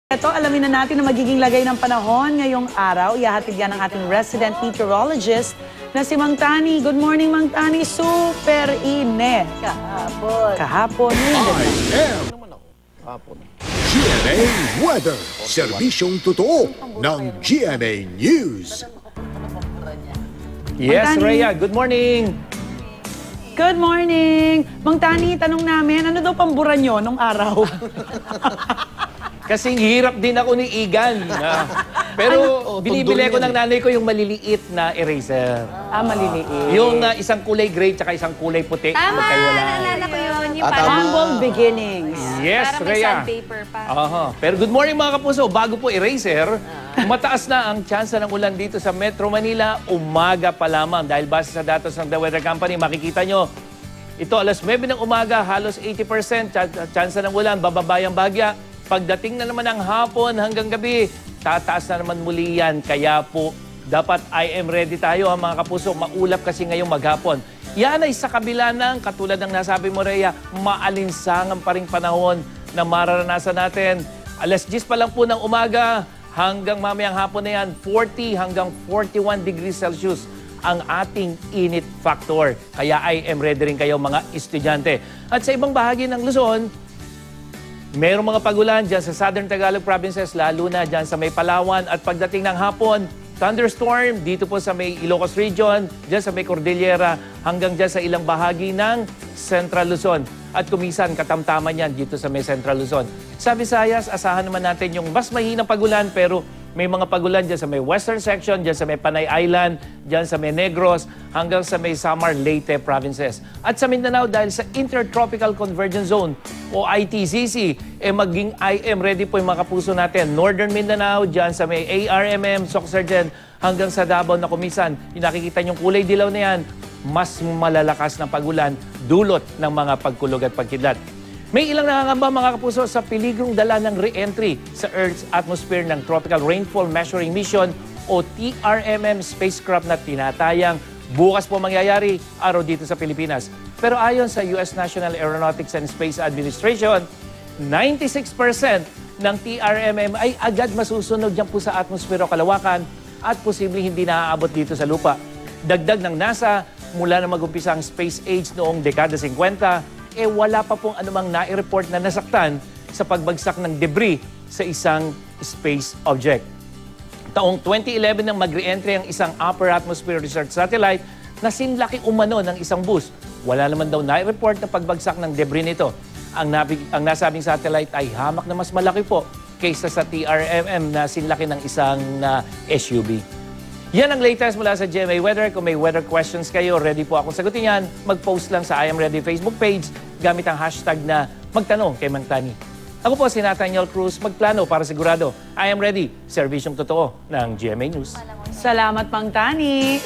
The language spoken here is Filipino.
Ito, alamin na natin na magiging lagay ng panahon ngayong araw. Ihahatid yan ng ating resident meteorologist na si Mang Tani. Good morning, Mang Tani. Super init. Kahapon. GMA Weather, serbisyong totoo ng GMA News. Yes, Mang Tani. Rhea. Good morning. Good morning. Mang Tani, tanong namin, ano daw pambura nyo nung araw? Kasing hirap din ako ni Igan. Pero binibili ko ng nanay ko yung maliliit na eraser. Maliliit. Yung isang kulay gray tsaka isang kulay puti. Tama, magkaiwalay. naalala ko yun. Yung parang, Humble beginnings. Yes, parang may Rhea. sandpaper pa. Pero good morning mga kapuso. Bago po eraser, mataas na ang tsansa ng ulan dito sa Metro Manila. Umaga pa lamang. Dahil base sa datos ng The Weather Company, makikita nyo, ito alas 9 ng umaga, halos 80% tsansa ng ulan, bababayang bagya. Pagdating na naman ng hapon hanggang gabi, tataas na naman muli yan. Kaya po, dapat I am ready tayo mga kapuso. Maulap kasi ngayong maghapon. Yan ay sa kabila ng, katulad ng nasabi mo, Rhea, maalinsangan pa rin panahon na mararanasan natin. Alas 10 pa lang po ng umaga, hanggang mamayang hapon na yan, 40 hanggang 41 degrees Celsius ang ating init factor. Kaya I am ready rin kayo mga estudyante. At sa ibang bahagi ng Luzon, merong mga pagulan dyan sa Southern Tagalog provinces, lalo na dyan sa may Palawan. At pagdating ng hapon, thunderstorm dito po sa may Ilocos Region, dyan sa may Cordillera, hanggang dyan sa ilang bahagi ng Central Luzon. At kumisan, katamtaman yan dito sa may Central Luzon. Sa Visayas, asahan naman natin yung mas mahinang pagulan, pero may mga pagulan dyan sa may western section, dyan sa may Panay Island, dyan sa may Negros, hanggang sa may Samar, Leyte provinces. At sa Mindanao, dahil sa Intertropical Convergence Zone o ITCC, maging I am ready po yung mga kapuso natin. Northern Mindanao, dyan sa may ARMM, Soxargen, hanggang sa Davao na kumisan. Yung nakikita yung kulay dilaw na yan, mas malalakas ng pagulan, dulot ng mga pagkulog at pagkidlat. May ilang nangangamba mga kapuso sa peligrong dala ng re-entry sa Earth's atmosphere ng Tropical Rainfall Measuring Mission o TRMM spacecraft na tinatayang bukas po mangyayari araw dito sa Pilipinas. Pero ayon sa US National Aeronautics and Space Administration, 96% ng TRMM ay agad masusunog dyan po sa atmosphere o kalawakan at posibleng hindi naaabot dito sa lupa. Dagdag ng NASA, mula na mag-umpisa ang space age noong dekada 50, wala pa pong anumang nai-report na nasaktan sa pagbagsak ng debris sa isang space object. Taong 2011 nang mag-re-entry ang isang Upper Atmosphere Research Satellite na sinlaki umano ng isang bus. Wala naman daw nai-report na pagbagsak ng debris nito. Ang nasabing satellite ay hamak na mas malaki po kaysa sa TRMM na sinlaki ng isang SUV. Yan ang latest mula sa GMA Weather. Kung may weather questions kayo, ready po akong sagutin yan. Mag-post lang sa I Am Ready Facebook page gamit ang hashtag na magtanong kay Mang Tani. Ako po si Nathaniel Cruz, magplano para sigurado. I Am Ready, serbisyong totoo ng GMA News. Salamat, Mang Tani.